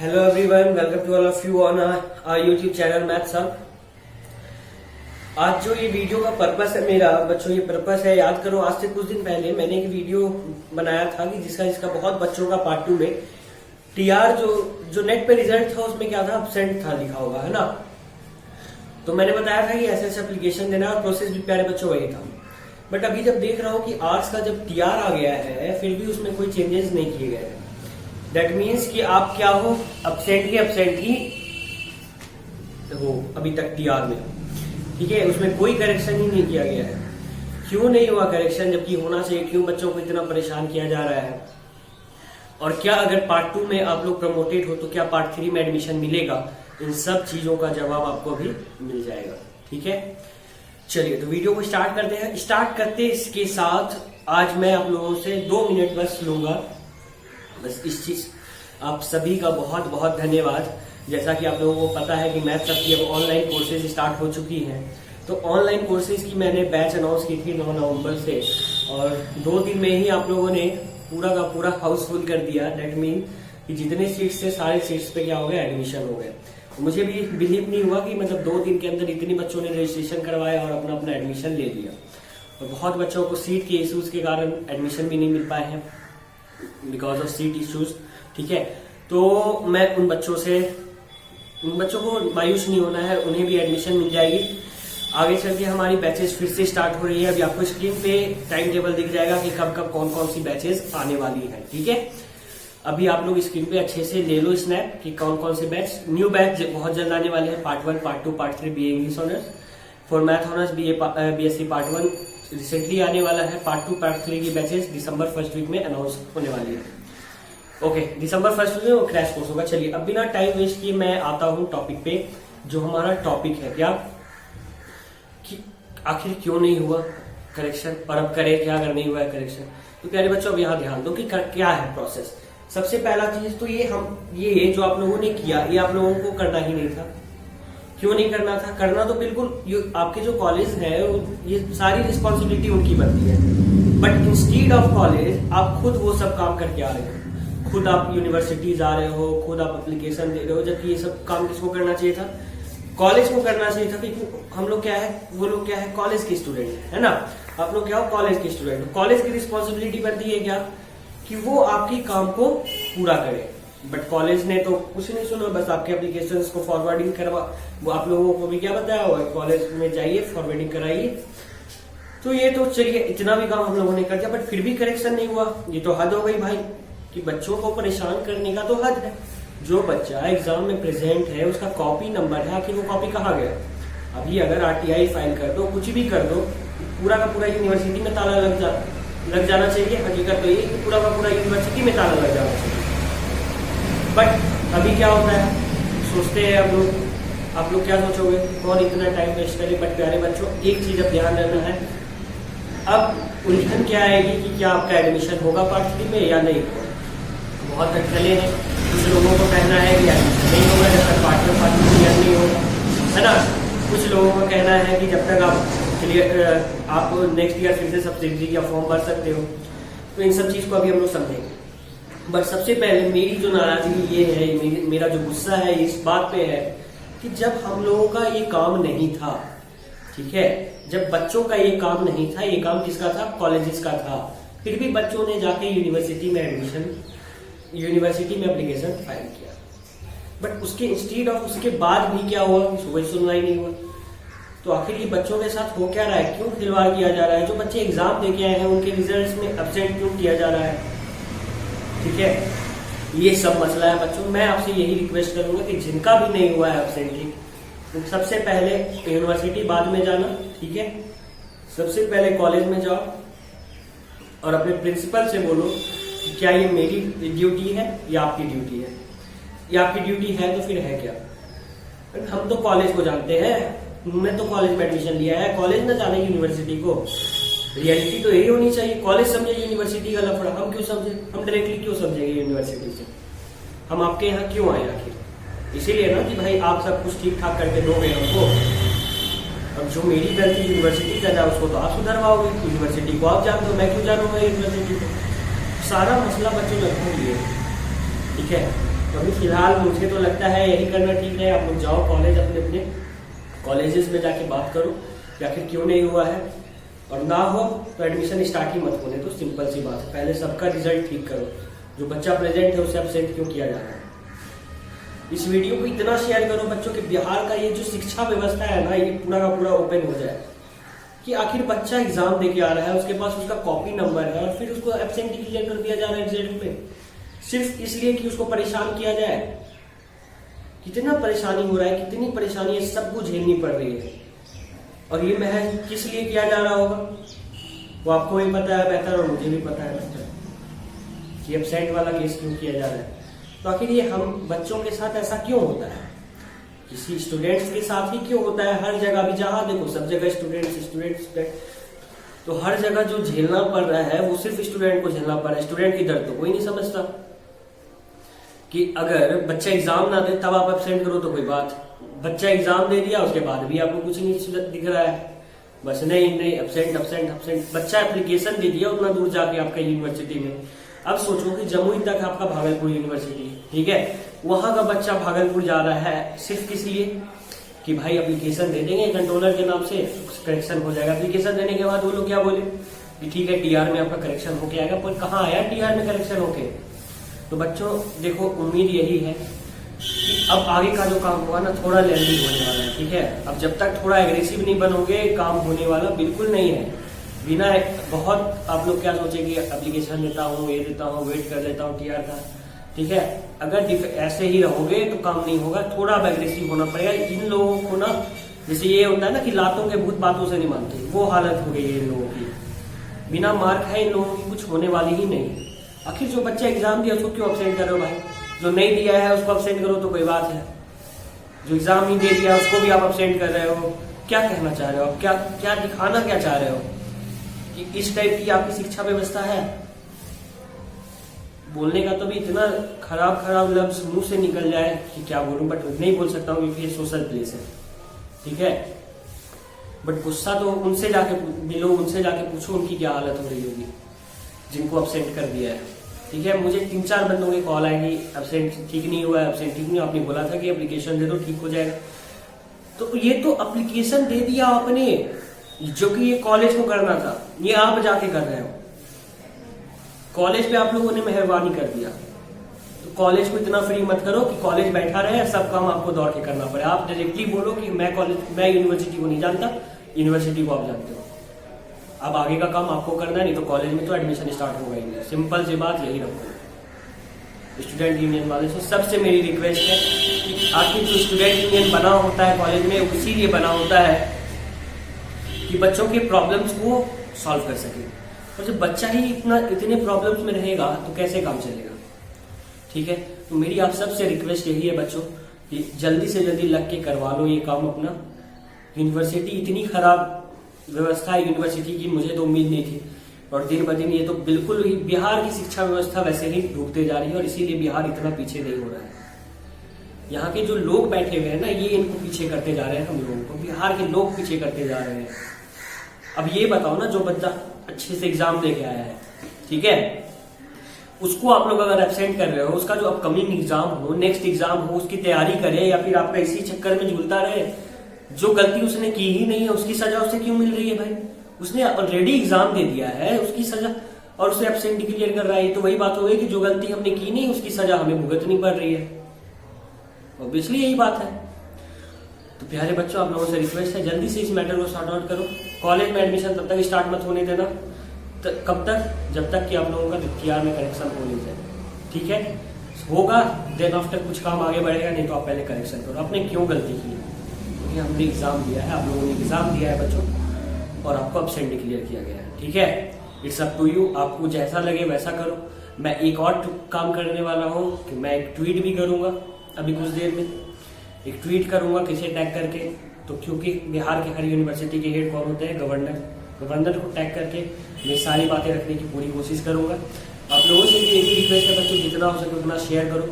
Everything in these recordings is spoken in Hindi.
Hello everyone, welcome to all of you on our YouTube channel maths hub. आज जो ये वीडियो का पर्पस है मेरा बच्चों, ये पर्पस है, याद करो आज से कुछ दिन पहले मैंने एक वीडियो बनाया था कि जिसका बहुत बच्चों का पार्ट 2 में टीआर जो नेट पे रिजल्ट था उसमें क्या था, एब्सेंट था लिखा होगा, है ना। तो मैंने बताया था कि ऐसे एप्लीकेशन देना और प्रोसेस भी प्यारे बच्चों वही था। बट अभी जब देख रहा हूँ कि आर्ट्स का जब टीआर आ गया है फिर भी उसमें कोई चेंजेस नहीं किए गए हैं। दैट मीन्स कि आप क्या हो, एब्सेंट ही हो अभी तक टीआर में, ठीक है। उसमें कोई करेक्शन ही नहीं किया गया है। क्यों नहीं हुआ करेक्शन जबकि होना चाहिए? क्यों बच्चों को इतना परेशान किया जा रहा है? और क्या अगर पार्ट 2 में आप लोग प्रमोटेड हो तो क्या पार्ट 3 में एडमिशन मिलेगा? इन सब चीजों का जवाब आपको अभी मिल जाएगा, ठीक है। चलिए तो वीडियो को स्टार्ट करते हैं। स्टार्ट करते इसके साथ आज मैं आप लोगों से 2 मिनट बस लूंगा, बस इस चीज। आप सभी का बहुत बहुत धन्यवाद। जैसा कि आप लोगों को पता है कि मैथ्स हब की अब ऑनलाइन कोर्सेज स्टार्ट हो चुकी हैं। तो ऑनलाइन कोर्सेज की मैंने बैच अनाउंस की थी 9 नवंबर से, और 2 दिन में ही आप लोगों ने पूरा का पूरा हाउसफुल कर दिया। दैट मीन कि जितने सीट्स थे सारे सीट्स पे क्या हो गया, एडमिशन हो गए। मुझे भी बिलीव नहीं हुआ कि मतलब 2 दिन के अंदर इतने बच्चों ने रजिस्ट्रेशन करवाया और अपना अपना एडमिशन ले लिया। और बहुत बच्चों को सीट के इश्यूज के कारण एडमिशन भी नहीं मिल पाए हैं, बिकॉज ऑफ सीट इश्यूज, ठीक है। तो मैं उन बच्चों को मायूस नहीं होना है, उन्हें भी एडमिशन मिल जाएगी। आगे चल के हमारी बैचेस फिर से स्टार्ट हो रही है। अभी आपको स्क्रीन पे टाइम टेबल दिख जाएगा कि कब कब कौन कौन सी बैचेस आने वाली है, ठीक है। अभी आप लोग स्क्रीन पे अच्छे से ले लो स्नैप कि कौन कौन से बैच, न्यू बैच बहुत जल्द आने वाले हैं। Part 1, part 2, part 3 BA English honours, for math honours BSc part 1 recently आने वाला है। पार्ट 2, पार्ट 3 की बैचेस दिसंबर फर्स्ट वीक में अनाउंस होने वाली है। ओके, दिसंबर फर्स्ट वीक में वो क्रैश कोर्स होगा। चलिए अब बिना टाइम वेस्ट किए मैं आता हूँ टॉपिक पे। जो हमारा टॉपिक है क्या कि आखिर क्यों नहीं हुआ करेक्शन और अब करें क्या अगर नहीं हुआ है करेक्शन। तो प्यारे बच्चों अब यहाँ ध्यान दो कि क्या है प्रोसेस। सबसे पहला चीज तो ये जो आप लोगों ने किया ये आप लोगों को करना ही नहीं था। क्यों नहीं करना था? करना तो बिल्कुल आपके जो कॉलेज है ये सारी रिस्पॉन्सिबिलिटी उनकी बनती है। बट इंस्टीड ऑफ कॉलेज आप खुद वो सब काम करके आ रहे हो, खुद आप यूनिवर्सिटीज आ रहे हो, खुद आप एप्लीकेशन दे रहे हो, जबकि ये सब काम किसको करना चाहिए था? कॉलेज को करना चाहिए था। क्योंकि हम लोग क्या है, वो लोग क्या है, कॉलेज के स्टूडेंट है ना। आप लोग क्या हो, कॉलेज के स्टूडेंट। कॉलेज की रिस्पॉन्सिबिलिटी बनती है क्या कि वो आपकी काम को पूरा करे। बट कॉलेज ने तो कुछ नहीं सुना, बस आपके एप्लीकेशंस को फॉरवर्डिंग करवा, वो आप लोगों को भी क्या बताया हुआ, कॉलेज में जाइए फॉरवर्डिंग कराइए। तो ये तो चलिए इतना भी काम हम लोगों ने कर दिया, बट फिर भी करेक्शन नहीं हुआ। ये तो हद हो गई भाई, कि बच्चों को परेशान करने का तो हद है। जो बच्चा एग्जाम में प्रेजेंट है उसका कॉपी नंबर है, आखिर वो कॉपी कहाँ गया? अभी अगर आरटीआई फाइल कर दो, कुछ भी कर दो, पूरा का पूरा यूनिवर्सिटी में ताला लग जाना चाहिए। हकीकत तो ये कि पूरा का पूरा यूनिवर्सिटी में ताला लग जाना चाहिए। बट अभी क्या होता है, सोचते हैं आप लोग क्या सोचोगे, कौन इतना टाइम वेस्ट करे। बट प्यारे बच्चों एक चीज अब ध्यान रखना है, अब उलझन क्या आएगी कि क्या आपका एडमिशन होगा पार्ट 3 में या नहीं होगा। बहुत अटकलें हैं, कुछ लोगों को कहना है कि एडमिशन नहीं होगा जब तक पार्ट 2 क्लियर नहीं होगा, है ना। कुछ लोगों का कहना है कि जब तक आप नेक्स्ट ईयर फिर से सब्सिडी का फॉर्म भर सकते हो। तो इन सब चीज को अभी हम लोग समझेंगे। बट सबसे पहले मेरी जो नाराजगी ये है, मेरा जो गुस्सा है इस बात पे है कि जब हम लोगों का ये काम नहीं था, ठीक है, जब बच्चों का ये काम नहीं था, ये काम किसका था? कॉलेजेस का था। फिर भी बच्चों ने जाके यूनिवर्सिटी में एप्लीकेशन फाइल किया। बट उसके इंस्टीड ऑफ उसके बाद भी क्या हुआ, कोई सुनवाई नहीं हुआ। तो आखिर ये बच्चों के साथ हो क्या रहा है, क्यों खिलवाड़ किया जा रहा है? जो बच्चे एग्जाम दे के आए हैं उनके रिजल्ट्स में एब्सेंट क्यों किया जा रहा है, ठीक है। ये सब मसला है बच्चों। मैं आपसे यही रिक्वेस्ट करूंगा कि जिनका भी नहीं हुआ है एब्सेंटली, सबसे पहले यूनिवर्सिटी बाद में जाना, ठीक है। सबसे पहले कॉलेज में जाओ और अपने प्रिंसिपल से बोलो कि क्या ये मेरी ड्यूटी है या आपकी ड्यूटी है। या आपकी ड्यूटी है तो फिर है क्या? हम तो कॉलेज को जानते हैं, मैं तो कॉलेज में एडमिशन लिया है, कॉलेज न जाने यूनिवर्सिटी को। रियलिटी तो यही होनी चाहिए, कॉलेज समझे यूनिवर्सिटी का लफड़ा, हम क्यों समझे? हम डायरेक्टली क्यों समझेंगे यूनिवर्सिटी से? हम आपके यहाँ क्यों आए आखिर? इसीलिए ना कि भाई आप सब कुछ ठीक ठाक करके दोगे हमको। अब जो मेरी गलती यूनिवर्सिटी का था उसको तो आप सुधरवाओगे, यूनिवर्सिटी को आप जानते हो, मैं क्यों जानूंगा यूनिवर्सिटी को? सारा मसला बच्चों ने रख लिया, ठीक है। तो अभी फिलहाल मुझे तो लगता है यही करना ठीक है। आप लोग जाओ कॉलेज, अपने अपने कॉलेजेस में जाके बात करो कि आखिर क्यों नहीं हुआ है, और ना हो तो एडमिशन स्टार्ट ही मत होने। तो सिंपल सी बात है, पहले सबका रिजल्ट ठीक करो। जो बच्चा प्रेजेंट है उसे अपसेंट क्यों किया जा रहा है। इस वीडियो को इतना शेयर करो बच्चों के, बिहार का ये जो शिक्षा व्यवस्था है ना, ये पूरा का पूरा ओपन हो जाए कि आखिर बच्चा एग्जाम दे के आ रहा है, उसके पास उसका कॉपी नंबर है और फिर उसको एब्सेंट डिक्लेयर कर दिया जा रहा है रिजल्ट पे, सिर्फ इसलिए कि उसको परेशान किया जाए। कितना परेशानी हो रहा है, कितनी परेशानी है, सबको झेलनी पड़ रही है। और ये महज किस लिए किया जा रहा होगा वो आपको भी पता है बेहतर, और मुझे भी पता है बेहतर कि एब्सेंट वाला केस क्यों किया जा रहा है। तो आखिर ये हम बच्चों के साथ ऐसा क्यों होता है, किसी स्टूडेंट्स के साथ ही क्यों होता है। हर जगह भी जहां देखो सब जगह स्टूडेंट्स, तो हर जगह जो झेलना पड़ रहा है वो सिर्फ स्टूडेंट को झेलना पड़ रहा है। स्टूडेंट की दर्द तो कोई नहीं समझता कि अगर बच्चा एग्जाम ना दे तब आप एब्सेंट करो तो कोई बात, बच्चा एग्जाम दे दिया उसके बाद भी आपको कुछ नहीं दिख रहा है, बस नहीं एब्सेंट। बच्चा एप्लीकेशन दे दिया उतना दूर जाके आपका यूनिवर्सिटी में। अब सोचो कि जमुई तक आपका भागलपुर यूनिवर्सिटी, ठीक है, वहां का बच्चा भागलपुर जा रहा है सिर्फ किस लिए कि भाई एप्लीकेशन दे देंगे कंट्रोलर के नाम से, करेक्शन हो जाएगा। एप्लीकेशन देने के बाद वो लोग क्या बोले कि ठीक है टीआर में आपका करेक्शन होके आएगा, पर कहाँ आया टीआर में करेक्शन होके। तो बच्चों देखो, उम्मीद यही है कि अब आगे का जो काम होगा ना थोड़ा लेंदी होने वाला है, ठीक है। अब जब तक थोड़ा एग्रेसिव नहीं बनोगे काम होने वाला बिल्कुल नहीं है। बिना बहुत आप लोग क्या सोचे कि एप्लीकेशन देता हूँ, ये देता हूँ, वेट कर लेता हूँ टीआर का, ठीक है। अगर ऐसे ही रहोगे तो काम नहीं होगा, थोड़ा एग्रेसिव होना पड़ेगा। इन लोगों को ना, जैसे ये होता है ना कि लातों के भूत बातों से नहीं मानते, वो हालत हो गई है इन लोगों की। बिना मार खाए इन लोगों की कुछ होने वाली ही नहीं। आखिर जो बच्चा एग्जाम दिया उसको क्यों अपसेंट कर रहे हो भाई, जो नहीं दिया है उसको अपसेंट करो तो कोई बात है, जो एग्जाम नहीं दे दिया उसको भी आप अपसेंट कर रहे हो। क्या कहना चाह रहे हो, क्या दिखाना क्या चाह रहे हो कि इस टाइप की आपकी शिक्षा व्यवस्था है। बोलने का तो भी इतना खराब लफ्ज मुंह से निकल जाए कि क्या बोलूं, बट नहीं बोल सकता हूँ क्योंकि ये सोशल प्लेस है, ठीक है। बट गुस्सा तो उनसे जाके मिलो, उनसे जाके पूछो उनकी क्या हालत हो रही होगी जिनको अपसेंट कर दिया है, ठीक है। मुझे 3-4 बंदों के कॉल आएंगे, अपसेंट ठीक नहीं हुआ है, अपसेंट ठीक नहीं हुआ, आपने बोला था कि एप्लीकेशन दे दो ठीक हो जाएगा। तो ये तो एप्लीकेशन दे दिया आपने, जो कि ये कॉलेज को करना था, ये आप जाके कर रहे हो। कॉलेज पे आप लोगों ने मेहरबानी कर दिया, तो कॉलेज को इतना फ्री मत करो कि कॉलेज बैठा रहे, सब काम आपको दौड़ के करना पड़े। आप डायरेक्टली बोलो कि मैं यूनिवर्सिटी को नहीं जानता, यूनिवर्सिटी को आप जानते हो, अब आगे का काम आपको करना है, नहीं तो कॉलेज में तो एडमिशन स्टार्ट होगा ही नहीं। सिंपल सी बात यही रखो। स्टूडेंट यूनियन वाले से सबसे मेरी रिक्वेस्ट है कि आखिर जो स्टूडेंट यूनियन बना होता है कॉलेज में, इसीलिए बना होता है कि बच्चों के प्रॉब्लम्स को सॉल्व कर सके। और जब बच्चा ही इतने प्रॉब्लम्स में रहेगा तो कैसे काम चलेगा, ठीक है। तो मेरी आप सबसे रिक्वेस्ट यही है बच्चों कि जल्दी से जल्दी लग के करवा लो ये काम अपना। यूनिवर्सिटी इतनी खराब व्यवस्था है यूनिवर्सिटी की, मुझे तो उम्मीद नहीं थी, और दिन ब दिन ये तो बिल्कुल ही बिहार की शिक्षा व्यवस्था वैसे ही डूबते जा रही है, और इसीलिए बिहार इतना पीछे नहीं हो रहा है। यहाँ के जो लोग बैठे हुए हैं ना, ये इनको पीछे करते जा रहे हैं, हम लोगों को बिहार के लोग पीछे करते जा रहे हैं। अब ये बताओ ना, जो बच्चा अच्छे से एग्जाम दे के आया है, ठीक है, उसको आप लोग अगर एब्सेंट कर रहे हो, उसका जो अपकमिंग एग्जाम हो, नेक्स्ट एग्जाम हो, उसकी तैयारी करे, या फिर आपका इसी चक्कर में झूलता रहे। जो गलती उसने की ही नहीं है उसकी सजा उसे क्यों मिल रही है भाई, उसने ऑलरेडी एग्जाम दे दिया है, उसकी सजा, और उसे एब्सेंट डिक्लेयर कर रहा है। तो वही बात हो गई कि जो गलती हमने की नहीं उसकी सजा हमें भुगतनी पड़ रही है। ऑब्वियसली यही बात है। तो प्यारे बच्चों, आप लोगों से रिक्वेस्ट है जल्दी से इस मैटर को सॉर्ट आउट करो। कॉलेज में एडमिशन तब तक स्टार्ट मत होने देना, कब तक, जब तक कि आप लोगों का टीआर में करेक्शन हो नहीं जाए, ठीक है। होगा देन आफ्टर कुछ काम आगे बढ़ेगा, नहीं तो आप पहले करेक्शन करो आपने क्यों गलती की। क्योंकि हमने एग्जाम दिया है, आप लोगों ने एग्जाम दिया है बच्चों, और आपको अपसेंट डिक्लेयर किया गया है, ठीक है। इट्स अप टू यू, आपको जैसा लगे वैसा करो। मैं एक और काम करने वाला हूँ कि मैं एक ट्वीट भी करूंगा अभी कुछ देर में, एक ट्वीट करूंगा किसे टैग करके। तो क्योंकि बिहार के हर यूनिवर्सिटी के हेड कौन होते हैं, गवर्नर को टैग करके मैं सारी बातें रखने की पूरी कोशिश करूंगा। आप लोगों से भी एक ही रिक्वेस्ट है बच्चों, जितना हो सके उतना शेयर करो,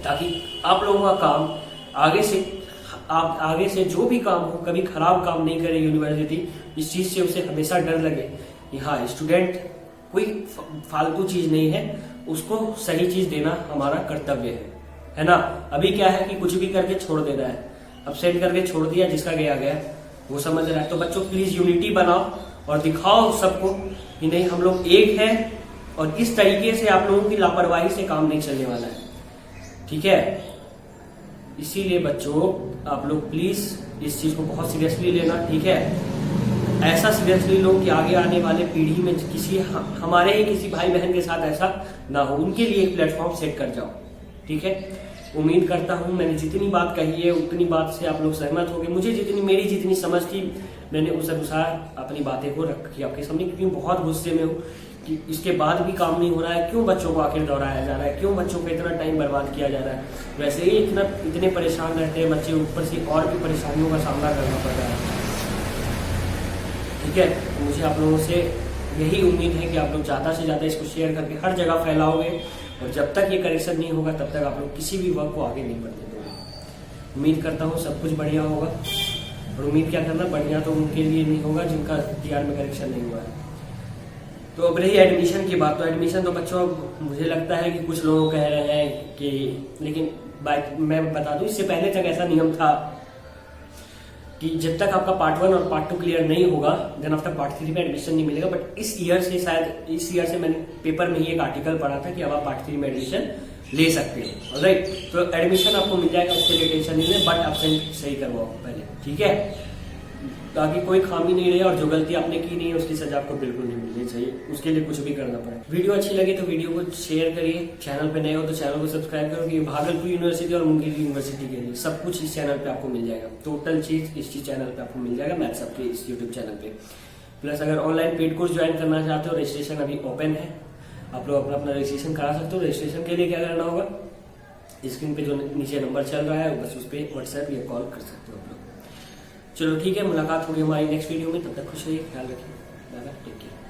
ताकि आप लोगों का काम आगे से जो भी काम हो कभी खराब काम नहीं करे यूनिवर्सिटी। इस चीज से उसे हमेशा डर लगे कि हाँ, स्टूडेंट कोई फालतू चीज नहीं है, उसको सही चीज देना हमारा कर्तव्य है। है ना। अभी क्या है कि कुछ भी करके छोड़ देना है, अब सेंड करके छोड़ दिया, जिसका गया गया वो समझ रहा है। तो बच्चों प्लीज यूनिटी बनाओ और दिखाओ सबको कि नहीं हम लोग एक हैं, और इस तरीके से आप लोगों की लापरवाही से काम नहीं चलने वाला है, ठीक है। इसीलिए बच्चों आप लोग प्लीज इस चीज को बहुत सीरियसली लेना, ठीक है। ऐसा सीरियसली लो कि आगे आने वाले पीढ़ी में किसी हमारे ही किसी भाई बहन के साथ ऐसा ना हो, उनके लिए एक प्लेटफॉर्म सेट कर जाओ, ठीक है। उम्मीद करता हूं मैंने जितनी बात कही है उतनी बात से आप लोग सहमत होंगे। मुझे मेरी जितनी समझ थी मैंने उस अनुसार अपनी बातें को रखी आपके सामने, क्योंकि बहुत गुस्से में हूँ कि इसके बाद भी काम नहीं हो रहा है। क्यों बच्चों को आखिर दोहराया जा रहा है, क्यों बच्चों को इतना टाइम बर्बाद किया जा रहा है। वैसे ही इतने परेशान रहते हैं बच्चे, ऊपर से और भी परेशानियों का सामना करना पड़ रहा है, ठीक है। मुझे आप लोगों से यही उम्मीद है कि आप लोग ज्यादा से ज्यादा इसको शेयर करके हर जगह फैलाओगे, और जब तक ये करेक्शन नहीं होगा तब तक आप लोग किसी भी वर्क को आगे नहीं बढ़ने दोगे। उम्मीद करता हूँ सब कुछ बढ़िया होगा, और उम्मीद क्या करना, बढ़िया तो उनके लिए नहीं होगा जिनका टीआर में करेक्शन नहीं हुआ है। तो अब रही एडमिशन की बात, तो एडमिशन तो बच्चों मुझे लगता है कि कुछ लोग कह रहे हैं कि, लेकिन मैं बता दूं इससे पहले तक ऐसा नियम था कि जब तक आपका पार्ट 1 और पार्ट 2 क्लियर नहीं होगा देन आफ्टर पार्ट 3 में एडमिशन नहीं मिलेगा। बट इस ईयर से मैंने पेपर में ही एक आर्टिकल पढ़ा था कि अब आप पार्ट 3 में एडमिशन ले सकते हो, ऑलराइट। तो एडमिशन आपको मिल जाएगा, उसके लिए टेंशन नहीं है, बट एब्सेंट सही करवाओ पहले, ठीक है, ताकि कोई खामी नहीं रहे, और जो गलती आपने की नहीं है उसकी सजा आपको बिल्कुल नहीं मिलनी चाहिए, उसके लिए कुछ भी करना पड़े। वीडियो अच्छी लगी तो वीडियो को शेयर करिए, चैनल पे नए हो तो चैनल को सब्सक्राइब करो, कि भागलपुर यूनिवर्सिटी और मुंगेर यूनिवर्सिटी के लिए सब कुछ इस चैनल पे आपको मिल जाएगा, टोटल चीज इस चैनल पे आपको मिल जाएगा, मैथ्स आपके इस यूट्यूब चैनल पे। प्लस अगर ऑनलाइन पेड कोर्स ज्वाइन करना चाहते हो, रजिस्ट्रेशन अभी ओपन है, आप लोग अपना रजिस्ट्रेशन करा सकते हो। रजिस्ट्रेशन के लिए क्या करना होगा, स्क्रीन पे जो नीचे नंबर चल रहा है बस उस पर व्हाट्सएप या कॉल कर सकते हो आप लोग। चलो ठीक है, मुलाकात होगी हमारी नेक्स्ट वीडियो में, तब तक खुश रहिए, ख्याल रखिए, बाय बाय, टेक केयर।